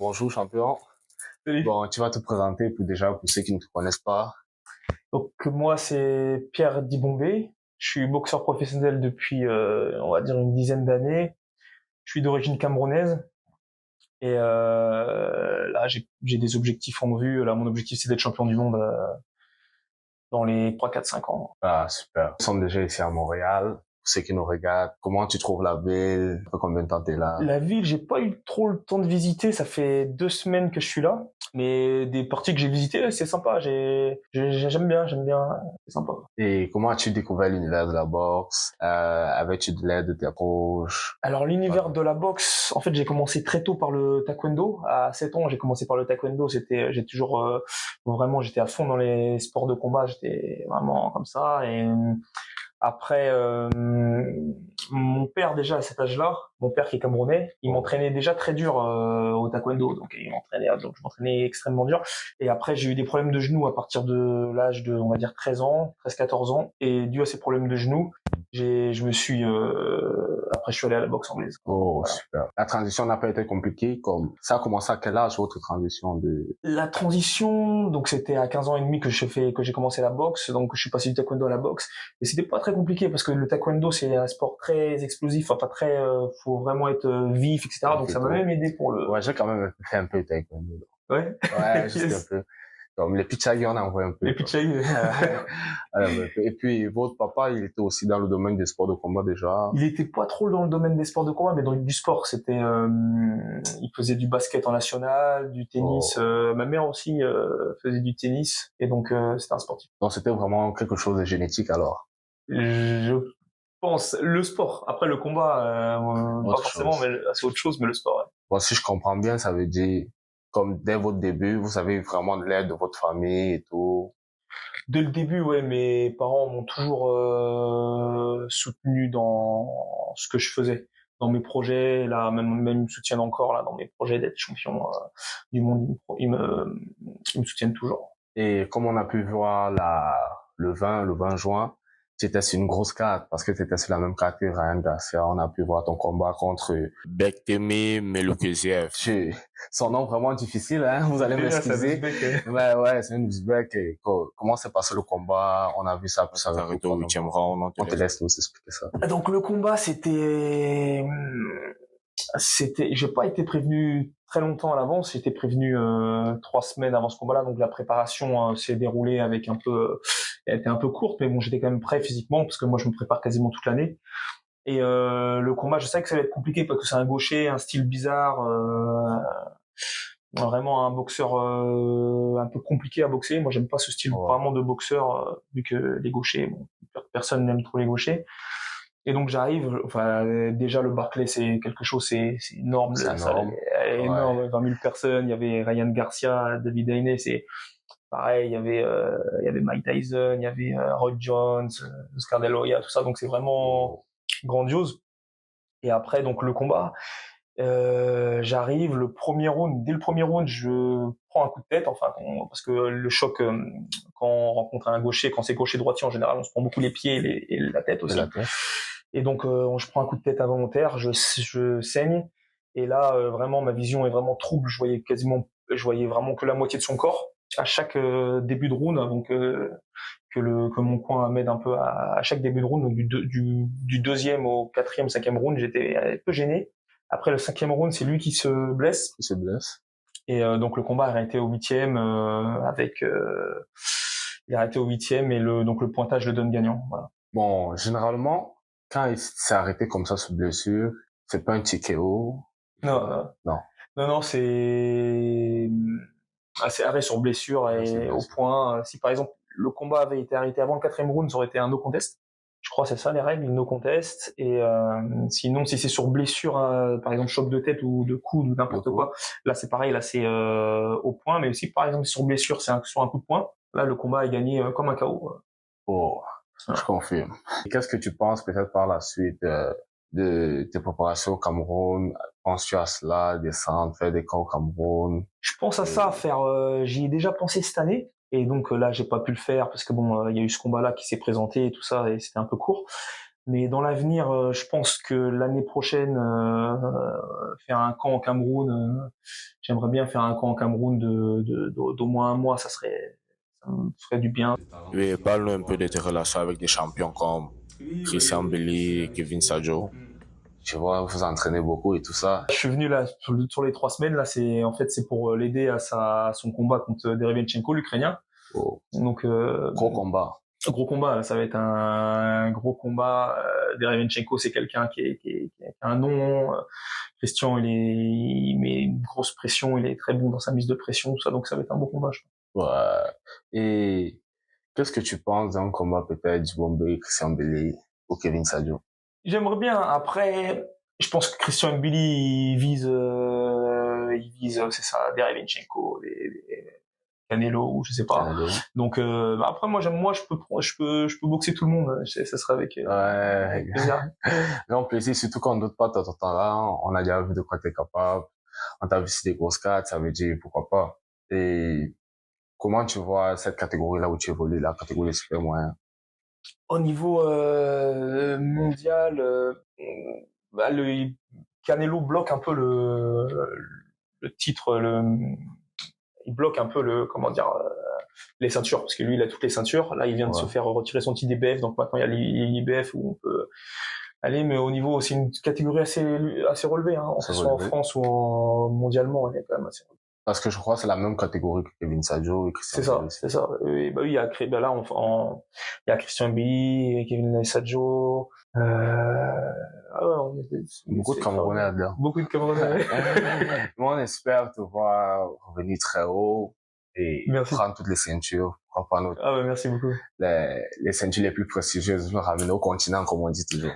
Bonjour champion. Salut. Bon, tu vas te présenter pour ceux qui ne te connaissent pas. Donc moi c'est Pierre Dibombé, je suis boxeur professionnel depuis on va dire une dizaine d'années. Je suis d'origine camerounaise et là j'ai des objectifs en vue. Là mon objectif c'est d'être champion du monde dans les 3, 4, 5 ans. Ah, super. Nous sommes déjà ici à Montréal. Pour ceux qui nous regardent, comment tu trouves la ville? Ça fait combien de temps t'es là? La ville, j'ai pas eu trop le temps de visiter, ça fait 2 semaines que je suis là, mais des parties que j'ai visitées, c'est sympa, j'aime bien, c'est sympa. Et comment as-tu découvert l'univers de la boxe? Avais-tu de l'aide de tes coachs? Alors l'univers de la boxe, en fait j'ai commencé très tôt par le taekwondo. À 7 ans j'ai commencé par le taekwondo. J'ai toujours vraiment j'étais à fond dans les sports de combat. J'étais vraiment comme ça. Et après mon père déjà à cet âge-là, mon père qui est camerounais, il m'entraînait déjà très dur au taekwondo. Donc je m'entraînais extrêmement dur. Et après j'ai eu des problèmes de genoux à partir de l'âge de on va dire 13 ans, 13-14 ans. Et dû à ces problèmes de genoux, après je suis allé à la boxe anglaise. Oh, Voilà. super. La transition n'a pas été compliquée ça a commencé à quel âge votre transition La transition, donc c'était à 15 ans et demi que j'ai commencé la boxe, donc je suis passé du taekwondo à la boxe. Et c'était pas très compliqué parce que le taekwondo c'est un sport très explosif, enfin pas très, faut vraiment être vif, etc. Donc ça m'a même aidé pour le. Ouais, j'ai quand même fait un peu de taekwondo. Ouais. Ouais, juste Yes. un peu. Comme les pichagis, on en voit un peu. Les pitchai. Et puis, votre papa, il était aussi dans le domaine des sports de combat déjà. Il était pas trop dans le domaine des sports de combat, mais du sport. Il faisait du basket en national, du tennis. Ma mère aussi faisait du tennis, et donc c'était un sportif. Donc, c'était vraiment quelque chose de génétique alors. Je pense le sport. Après le combat, pas forcément, mais c'est autre chose, mais le sport. Ouais. Bon, si je comprends bien, ça veut dire, comme dès votre début, vous avez vraiment de l'aide de votre famille et tout. Dès le début, ouais, mes parents m'ont toujours soutenu dans ce que je faisais, dans mes projets. Là, même ils me soutiennent encore là dans mes projets d'être champion du monde. Ils me soutiennent toujours. Et comme on a pu voir le 20 juin, c'était sur une grosse carte parce que c'était sur la même carte que Ryan Garcia. On a pu voir ton combat contre Bektemé Meloukeziev. Son nom vraiment difficile, hein. Vous allez m'excuser. Ouais, c'est un Ouzbek. Comment s'est passé le combat? On a vu ça, puis ça a arrêté au 8e round. On te laisse nous expliquer ça. Donc le combat, j'ai pas été prévenu très longtemps à l'avance. J'étais prévenu 3 semaines avant ce combat-là. Donc la préparation s'est déroulée avec elle était un peu courte, mais bon, j'étais quand même prêt physiquement parce que moi je me prépare quasiment toute l'année. Et le combat, je sais que ça va être compliqué parce que c'est un gaucher, un style bizarre, vraiment un boxeur un peu compliqué à boxer. Moi, j'aime pas ce style vraiment de boxeur vu que les gauchers, bon, personne n'aime trop les gauchers. Et donc j'arrive, enfin déjà le Barclay c'est quelque chose, c'est énorme, la salle est énorme, 20 000 personnes. Il y avait Ryan Garcia, David Haye, c'est pareil, il y avait Mike Tyson, il y avait Roy Jones, Oscar De La Hoya, tout ça, donc c'est vraiment grandiose. Et après donc le combat, j'arrive dès le premier round, je prends un coup de tête, parce que le choc quand on rencontre un gaucher, quand c'est gaucher droitier en général, on se prend beaucoup les pieds et la tête aussi. Et donc je prends un coup de tête involontaire, je saigne, et là vraiment ma vision est vraiment trouble. Je voyais vraiment que la moitié de son corps à chaque début de round, donc que mon coin m'aide un peu à chaque début de round. Donc du deuxième au 4e, 5e round, j'étais un peu gêné. Après le 5e round, c'est lui qui se blesse. Et donc le combat a arrêté au 8e il a arrêté au 8e, et donc le pointage le donne gagnant. Voilà. Bon, généralement, quand il s'est arrêté comme ça sur blessure, c'est pas un TKO. Non, c'est arrêt sur blessure et au point. Si par exemple le combat avait été arrêté avant le 4e round, ça aurait été un no contest. Je crois que c'est ça les règles, no contest. Et sinon, si c'est sur blessure, par exemple choc de tête ou de coude ou n'importe quoi, là c'est pareil, là c'est au point. Mais si par exemple sur blessure, c'est sur un coup de poing, là le combat est gagné comme un KO. Je confirme. Et qu'est-ce que tu penses peut-être par la suite de tes préparations au Cameroun? Penses-tu à cela, descendre, faire des camps au Cameroun? Je pense à ça, j'y ai déjà pensé cette année. Et donc là, j'ai pas pu le faire parce que bon, il y a eu ce combat-là qui s'est présenté et tout ça, et c'était un peu court. Mais dans l'avenir, je pense que l'année prochaine, faire un camp au Cameroun, j'aimerais bien faire un camp au Cameroun d'au moins un mois, ça me ferait du bien. Oui, parle-nous un peu de tes relations avec des champions comme Christian Billy et Kevin Sajo. Tu vois, vous entraînez beaucoup et tout ça. Je suis venu là sur les 3 semaines là, c'est pour l'aider à son combat contre Derevianchenko, l'Ukrainien. Oh. Donc Gros combat. Gros combat, ça va être un gros combat. Derevianchenko, c'est quelqu'un qui a un nom. Christian, il met une grosse pression, il est très bon dans sa mise de pression, tout ça, donc ça va être un beau combat, je pense. Ouais. Et qu'est-ce que tu penses d'un combat peut-être du Bombay, Christian Billy ou Kevin Sajo? J'aimerais bien. Après, je pense que Christian Billy, il vise, c'est ça, Derevianchenko, Canelo ou je sais pas. Canelo. Donc après moi je peux boxer tout le monde, ça serait avec plaisir. Grand plaisir, surtout qu'on ne doute pas de ton talent, on a déjà vu de quoi tu es capable, on t'a vu sur des grosses cartes, ça veut dire pourquoi pas. Et comment tu vois cette catégorie-là où tu évolues, la catégorie super moyen? Au niveau mondial, le Canelo bloque un peu le titre, il bloque un peu comment dire, les ceintures, parce que lui il a toutes les ceintures. Là il vient de se faire retirer son petit DBF, donc maintenant il y a l'IBF où on peut aller, mais au niveau, c'est une catégorie assez relevée, hein, que ce soit en France ou mondialement, elle est quand même assez relevée. Parce que je crois que c'est la même catégorie que Kevin Sajo et Christian Billy. C'est ça. Et bah oui, il y a là il y a Christian Billy, Kevin Sajo, beaucoup de Camerounais là-dedans. Beaucoup de Camerounais. Moi, on espère te voir revenir très haut et prendre toutes les ceintures. Merci beaucoup. Les ceintures les plus prestigieuses, nous ramener au continent, comme on dit toujours.